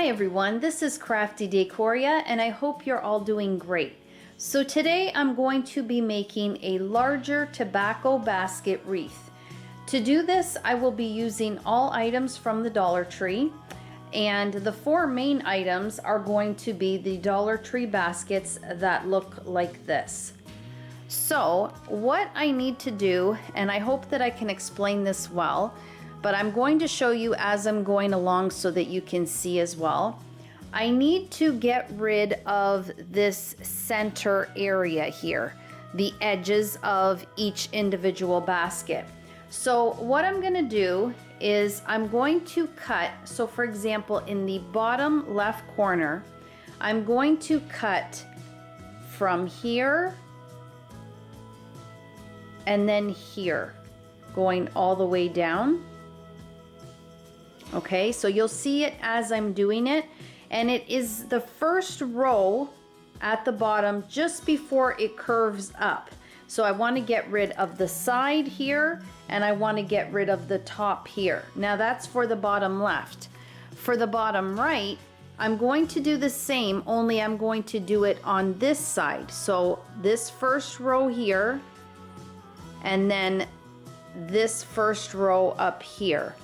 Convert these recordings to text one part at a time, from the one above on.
Hi everyone, this is Crafty Decoria and I hope you're all doing great. So today I'm going to be making a larger tobacco basket wreath. To do this, I will be using all items from the Dollar Tree, and the four main items are going to be the Dollar Tree baskets that look like this. So what I need to do, and I hope that I can explain this well, but I'm going to show you as I'm going along so that you can see as well. I need to get rid of this center area here, the edges of each individual basket. So what I'm going to do is I'm going to cut, so for example in the bottom left corner, I'm going to cut from here and then here, going all the way down. Okay, so you'll see it as I'm doing it, and it is the first row at the bottom just before it curves up. So I want to get rid of the side here, and I want to get rid of the top here. Now that's for the bottom left. For the bottom right, I'm going to do the same, only I'm going to do it on this side. So this first row here, and then this first row up here.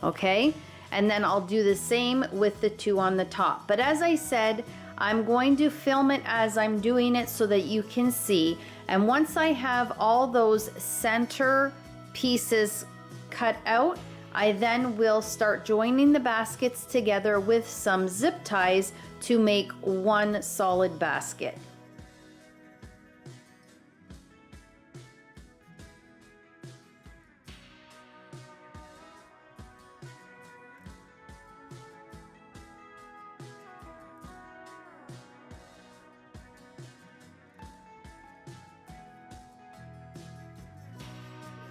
Okay, and then I'll do the same with the two on the top. But as I said, I'm going to film it as I'm doing it so that you can see. And once I have all those center pieces cut out, I then will start joining the baskets together with some zip ties to make one solid basket.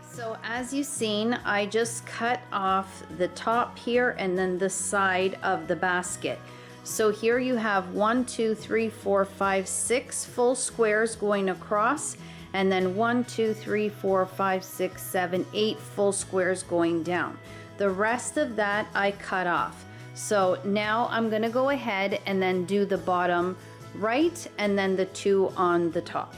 So as you've seen, I just cut off the top here and then the side of the basket. So here you have 1, 2, 3, 4, 5, 6 full squares going across, and then 1, 2, 3, 4, 5, 6, 7, 8 full squares going down. The rest of that I cut off. So now I'm gonna go ahead and then do the bottom right and then the two on the top.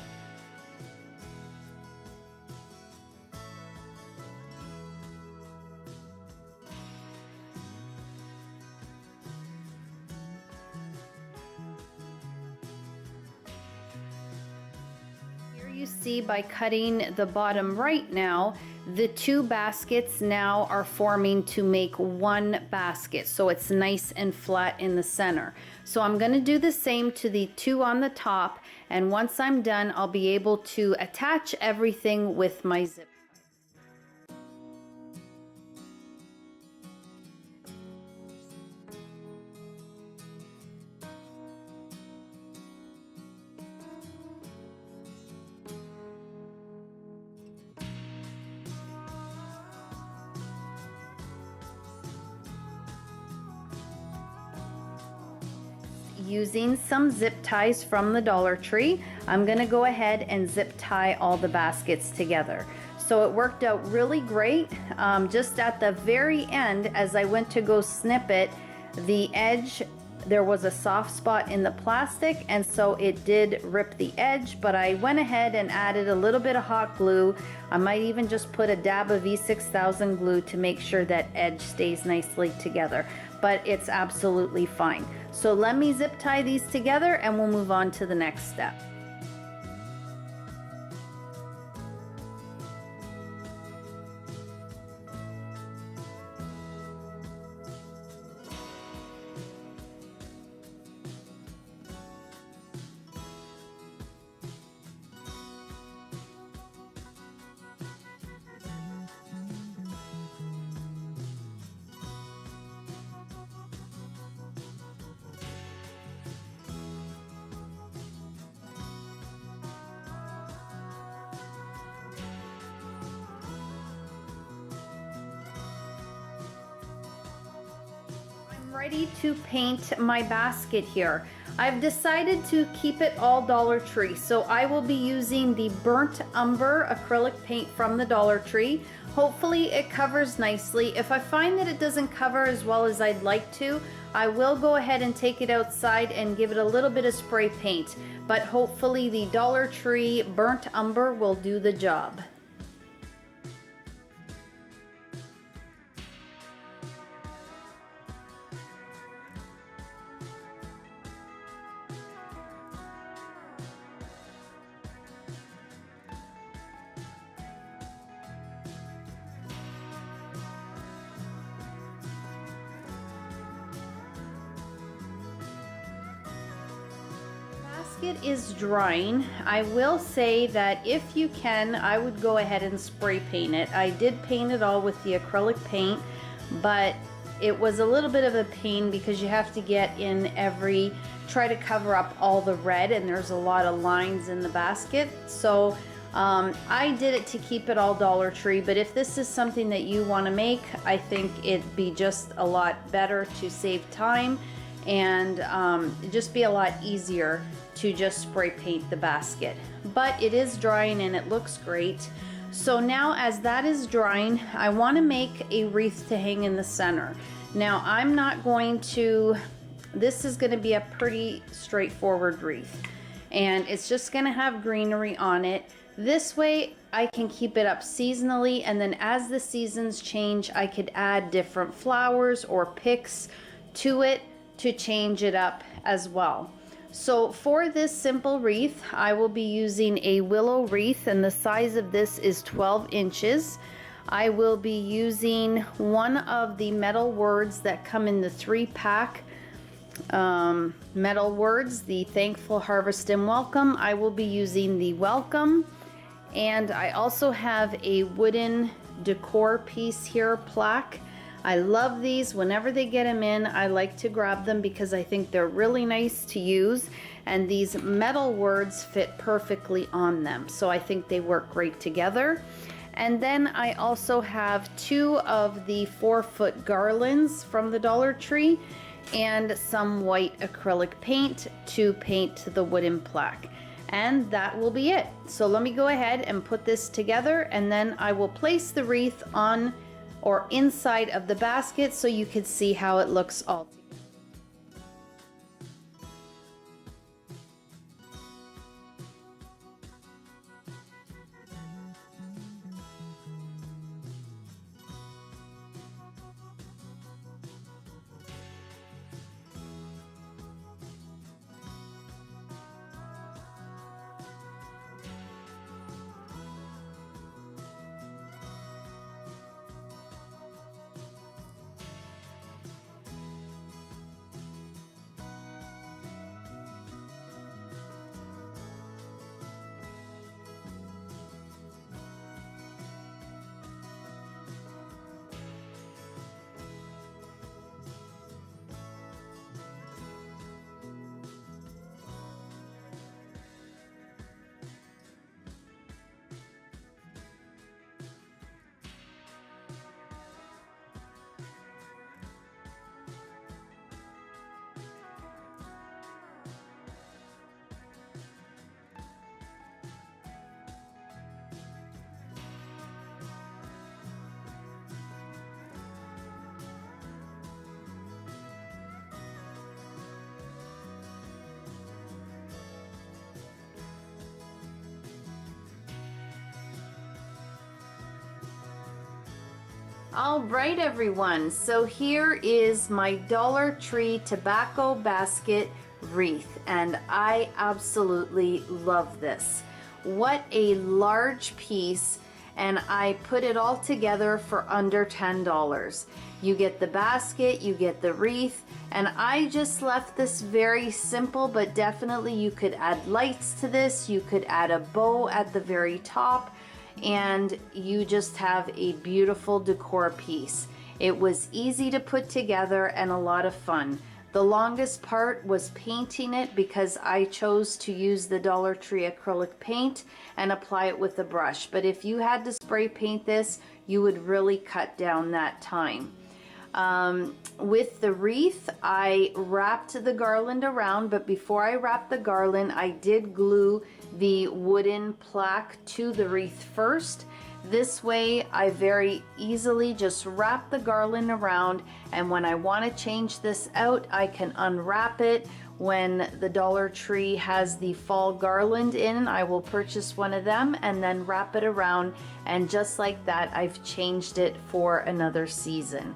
You see, by cutting the bottom right now, the two baskets now are forming to make one basket, so it's nice and flat in the center. So I'm going to do the same to the two on the top, and once I'm done, I'll be able to attach everything with my zip. Using some zip ties from the Dollar Tree, I'm gonna go ahead and zip tie all the baskets together. So it worked out really great. Just at the very end, as I went to go snip it, the edge, there was a soft spot in the plastic, and so it did rip the edge, but I went ahead and added a little bit of hot glue. I might even just put a dab of E6000 glue to make sure that edge stays nicely together, but it's absolutely fine. So let me zip tie these together and we'll move on to the next step. Ready to paint my basket here. I've decided to keep it all Dollar Tree, so I will be using the Burnt Umber acrylic paint from the Dollar Tree. Hopefully it covers nicely. If I find that it doesn't cover as well as I'd like to, I will go ahead and take it outside and give it a little bit of spray paint, but hopefully the Dollar Tree Burnt Umber will do the job. Basket is drying. I will say that if you can, I would go ahead and spray paint it. I did paint it all with the acrylic paint, but it was a little bit of a pain because you have to get in try to cover up all the red, and there's a lot of lines in the basket. So I did it to keep it all Dollar Tree, but if this is something that you want to make, I think it'd be just a lot better to save time and just be a lot easier to just spray paint the basket. But it is drying and it looks great. So now as that is drying, I want to make a wreath to hang in the center. Now I'm not going to, this is going to be a pretty straightforward wreath, and it's just going to have greenery on it. This way I can keep it up seasonally, and then as the seasons change, I could add different flowers or picks to it to change it up as well. So for this simple wreath, I will be using a willow wreath, and the size of this is 12 inches. I will be using one of the metal words that come in the 3-pack metal words, the Thankful, Harvest, and Welcome. I will be using the Welcome, and I also have a wooden decor piece here, plaque. I love these. Whenever they get them in, I like to grab them because I think they're really nice to use, and these metal words fit perfectly on them, so I think they work great together. And then I also have 2 of the 4-foot garlands from the Dollar Tree and some white acrylic paint to paint the wooden plaque. And that will be it. So let me go ahead and put this together, and then I will place the wreath on or inside of the basket so you can see how it looks all together. All right, everyone, so here is my Dollar Tree tobacco basket wreath, and I absolutely love this. What a large piece, and I put it all together for under $10. You get the basket, you get the wreath, and I just left this very simple, but definitely you could add lights to this, you could add a bow at the very top, and you just have a beautiful decor piece. It was easy to put together and a lot of fun. The longest part was painting it because I chose to use the Dollar Tree acrylic paint and apply it with a brush. But if you had to spray paint this, you would really cut down that time. With the wreath, I wrapped the garland around, but before I wrapped the garland, I did glue the wooden plaque to the wreath first. This way, I very easily just wrap the garland around, and when I want to change this out, I can unwrap it. When the Dollar Tree has the fall garland in, I will purchase one of them and then wrap it around, and just like that, I've changed it for another season.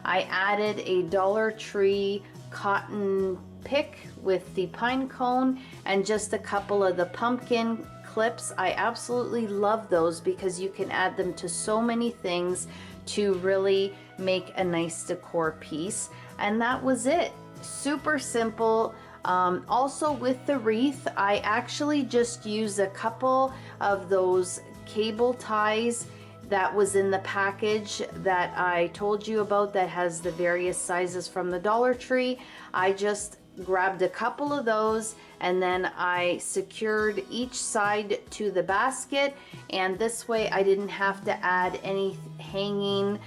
I added a Dollar Tree cotton pick with the pine cone and just a couple of the pumpkin clips. I absolutely love those because you can add them to so many things to really make a nice decor piece. And that was it. Super simple. Also with the wreath, I actually just used a couple of those cable ties that was in the package that I told you about that has the various sizes from the Dollar Tree. I just grabbed a couple of those and then I secured each side to the basket, and this way I didn't have to add any hanging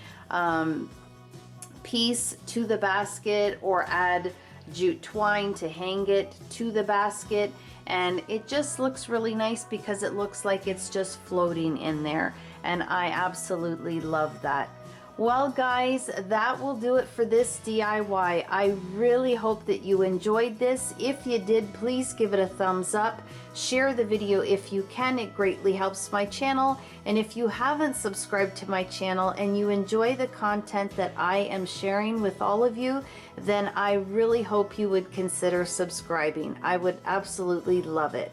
piece to the basket or add jute twine to hang it to the basket, and it just looks really nice because it looks like it's just floating in there, and I absolutely love that. Well guys, that will do it for this DIY. I really hope that you enjoyed this. If you did, please give it a thumbs up. Share the video if you can, it greatly helps my channel. And if you haven't subscribed to my channel and you enjoy the content that I am sharing with all of you, then I really hope you would consider subscribing. I would absolutely love it.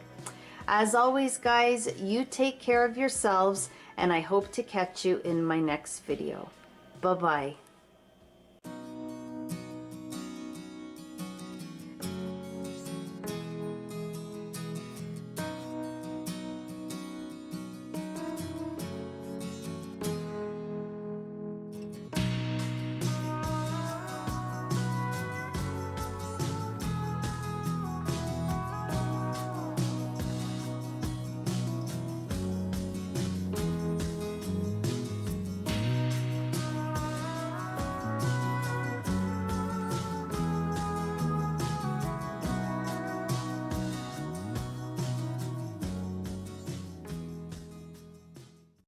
As always guys, you take care of yourselves, and I hope to catch you in my next video. Bye-bye.